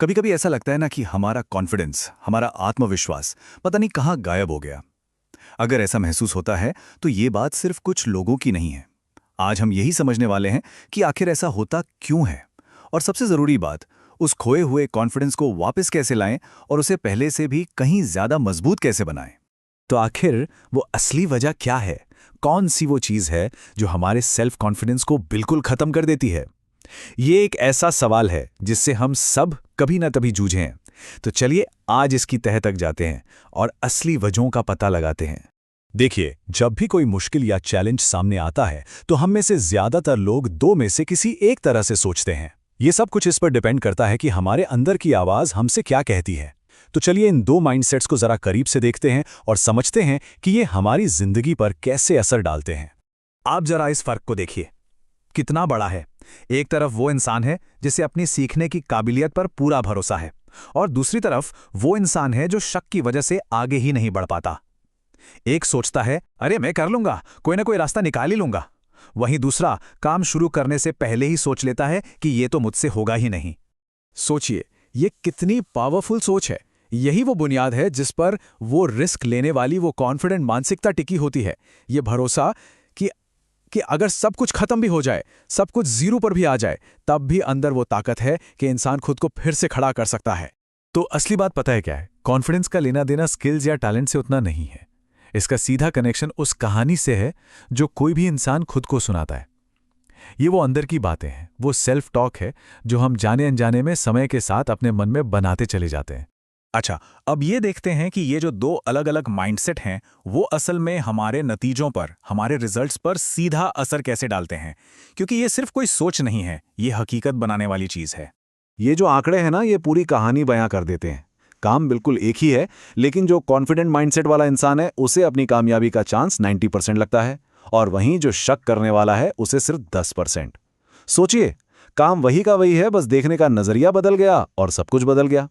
कभी कभी ऐसा लगता है ना कि हमारा कॉन्फिडेंस, हमारा आत्मविश्वास पता नहीं कहाँ गायब हो गया। अगर ऐसा महसूस होता है तो ये बात सिर्फ कुछ लोगों की नहीं है। आज हम यही समझने वाले हैं कि आखिर ऐसा होता क्यों है। और सबसे जरूरी बात, उस खोए हुए कॉन्फिडेंस को वापस कैसे लाएं और उसे पहले से भी कहीं ज्यादा मजबूत कैसे बनाएं। तो आखिर वो असली वजह क्या है? कौन सी वो चीज है जो हमारे सेल्फ कॉन्फिडेंस को बिल्कुल खत्म कर देती है? ये एक ऐसा सवाल है जिससे हम सब कभी ना कभी जूझे हैं। तो चलिए आज इसकी तह तक जाते हैं और असली वजहों का पता लगाते हैं। देखिए, जब भी कोई मुश्किल या चैलेंज सामने आता है तो हम में से ज्यादातर लोग दो में से किसी एक तरह से सोचते हैं। ये सब कुछ इस पर डिपेंड करता है कि हमारे अंदर की आवाज हमसे क्या कहती है। तो चलिए इन दो माइंडसेट्स को जरा करीब से देखते हैं और समझते हैं कि ये हमारी जिंदगी पर कैसे असर डालते हैं। आप जरा इस फर्क को देखिए, कितना बड़ा है। एक तरफ वो इंसान है जिसे अपनी सीखने की काबिलियत पर पूरा भरोसा है, और दूसरी तरफ वो इंसान है जो शक की वजह से आगे ही नहीं बढ़ पाता। एक सोचता है, अरे मैं कर लूंगा, कोई ना कोई रास्ता निकाल ही लूंगा। वहीं दूसरा काम शुरू करने से पहले ही सोच लेता है कि ये तो मुझसे होगा ही नहीं। सोचिए, ये कितनी पावरफुल सोच है। यही वो बुनियाद है जिस पर वो रिस्क लेने वाली वो कॉन्फिडेंट मानसिकता टिकी होती है। ये भरोसा कि कि अगर सब कुछ खत्म भी हो जाए, सब कुछ जीरो पर भी आ जाए, तब भी अंदर वो ताकत है कि इंसान खुद को फिर से खड़ा कर सकता है। तो असली बात पता है क्या है? कॉन्फिडेंस का लेना देना स्किल्स या टैलेंट से उतना नहीं है। इसका सीधा कनेक्शन उस कहानी से है जो कोई भी इंसान खुद को सुनाता है। ये वो अंदर की बातें हैं, वो सेल्फ टॉक है जो हम जाने अनजाने में समय के साथ अपने मन में बनाते चले जाते हैं। अच्छा, अब ये देखते हैं कि ये जो दो अलग अलग माइंडसेट हैं वो असल में हमारे नतीजों पर, हमारे रिजल्ट्स पर सीधा असर कैसे डालते हैं। क्योंकि ये सिर्फ कोई सोच नहीं है, ये हकीकत बनाने वाली चीज है। ये जो आंकड़े हैं ना, ये पूरी कहानी बयां कर देते हैं। काम बिल्कुल एक ही है, लेकिन जो कॉन्फिडेंट माइंडसेट वाला इंसान है उसे अपनी कामयाबी का चांस 90% लगता है, और वहीं जो शक करने वाला है उसे सिर्फ 10%। सोचिए, काम वही का वही है, बस देखने का नजरिया बदल गया और सब कुछ बदल गया।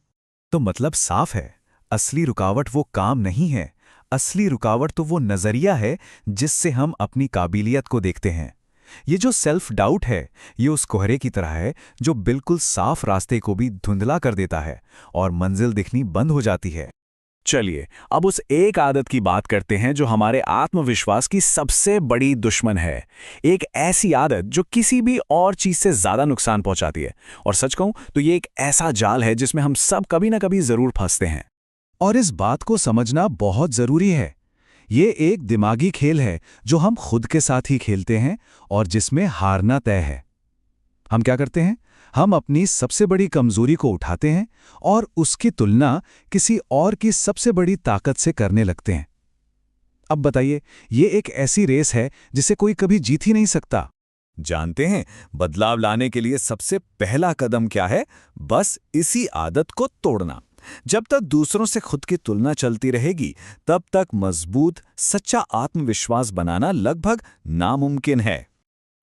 तो मतलब साफ है, असली रुकावट वो काम नहीं है। असली रुकावट तो वो नजरिया है जिससे हम अपनी काबिलियत को देखते हैं। ये जो सेल्फ डाउट है, ये उस कोहरे की तरह है जो बिल्कुल साफ रास्ते को भी धुंधला कर देता है और मंजिल दिखनी बंद हो जाती है। चलिए अब उस एक आदत की बात करते हैं जो हमारे आत्मविश्वास की सबसे बड़ी दुश्मन है। एक ऐसी आदत जो किसी भी और चीज से ज्यादा नुकसान पहुंचाती है। और सच कहूं तो ये एक ऐसा जाल है जिसमें हम सब कभी ना कभी जरूर फंसते हैं। और इस बात को समझना बहुत जरूरी है। ये एक दिमागी खेल है जो हम खुद के साथ ही खेलते हैं और जिसमें हारना तय है। हम क्या करते हैं? हम अपनी सबसे बड़ी कमजोरी को उठाते हैं और उसकी तुलना किसी और की सबसे बड़ी ताकत से करने लगते हैं। अब बताइए, ये एक ऐसी रेस है जिसे कोई कभी जीत ही नहीं सकता। जानते हैं बदलाव लाने के लिए सबसे पहला कदम क्या है? बस इसी आदत को तोड़ना। जब तक दूसरों से खुद की तुलना चलती रहेगी, तब तक मजबूत सच्चा आत्मविश्वास बनाना लगभग नामुमकिन है।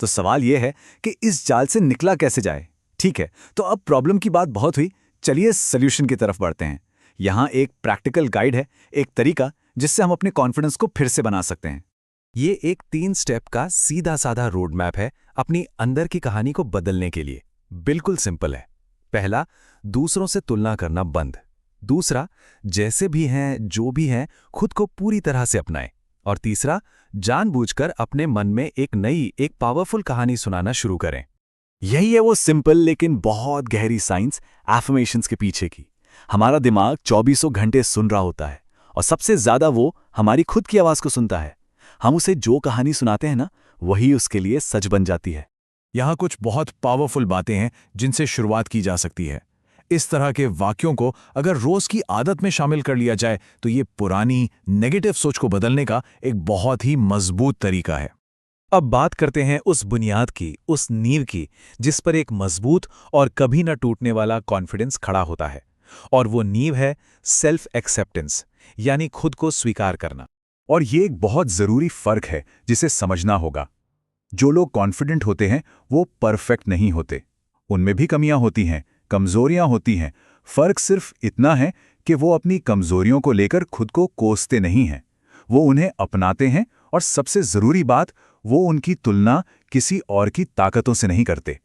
तो सवाल यह है कि इस जाल से निकला कैसे जाए। ठीक है, तो अब प्रॉब्लम की बात बहुत हुई, चलिए सॉल्यूशन की तरफ बढ़ते हैं। यहाँ एक प्रैक्टिकल गाइड है, एक तरीका जिससे हम अपने कॉन्फिडेंस को फिर से बना सकते हैं। ये एक 3 स्टेप का सीधा साधा रोड मैप है अपनी अंदर की कहानी को बदलने के लिए। बिल्कुल सिंपल है। पहला, दूसरों से तुलना करना बंद। दूसरा, जैसे भी हैं जो भी हैं खुद को पूरी तरह से अपनाएं। और तीसरा, जानबूझकर अपने मन में एक पावरफुल कहानी सुनाना शुरू करें। यही है वो सिंपल लेकिन बहुत गहरी साइंस एफर्मेशंस के पीछे की। हमारा दिमाग 2400 घंटे सुन रहा होता है, और सबसे ज्यादा वो हमारी खुद की आवाज को सुनता है। हम उसे जो कहानी सुनाते हैं ना, वही उसके लिए सच बन जाती है। यहाँ कुछ बहुत पावरफुल बातें हैं जिनसे शुरुआत की जा सकती है। इस तरह के वाक्यों को अगर रोज की आदत में शामिल कर लिया जाए तो ये पुरानी नेगेटिव सोच को बदलने का एक बहुत ही मजबूत तरीका है। अब बात करते हैं उस बुनियाद की, उस नींव की, जिस पर एक मजबूत और कभी न टूटने वाला कॉन्फिडेंस खड़ा होता है। और वो नींव है सेल्फ एक्सेप्टेंस, यानी खुद को स्वीकार करना। और ये एक बहुत जरूरी फर्क है जिसे समझना होगा। जो लोग कॉन्फिडेंट होते हैं वो परफेक्ट नहीं होते। उनमें भी कमियां होती हैं, कमजोरियां होती हैं। फर्क सिर्फ इतना है कि वो अपनी कमजोरियों को लेकर खुद को कोसते नहीं हैं, वो उन्हें अपनाते हैं। और सबसे जरूरी बात, वो उनकी तुलना किसी और की ताकतों से नहीं करते।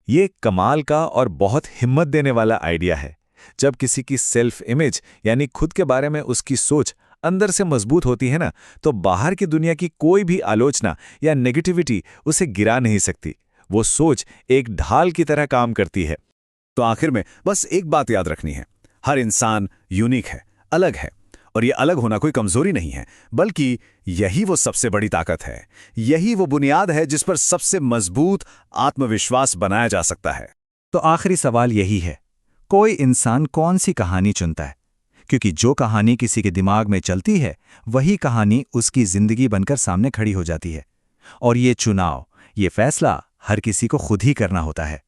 ये कमाल का और बहुत हिम्मत देने वाला आइडिया है। जब किसी की सेल्फ इमेज यानी खुद के बारे में उसकी सोच अंदर से मजबूत होती है ना, तो बाहर की दुनिया की कोई भी आलोचना या नेगेटिविटी उसे गिरा नहीं सकती। वो सोच एक ढाल की तरह काम करती है। तो आखिर में बस एक बात याद रखनी है, हर इंसान यूनिक है, अलग है। और ये अलग होना कोई कमजोरी नहीं है, बल्कि यही वो सबसे बड़ी ताकत है। यही वो बुनियाद है जिस पर सबसे मजबूत आत्मविश्वास बनाया जा सकता है। तो आखिरी सवाल यही है, कोई इंसान कौन सी कहानी चुनता है? क्योंकि जो कहानी किसी के दिमाग में चलती है, वही कहानी उसकी जिंदगी बनकर सामने खड़ी हो जाती है। और ये चुनाव, ये फैसला हर किसी को खुद ही करना होता है।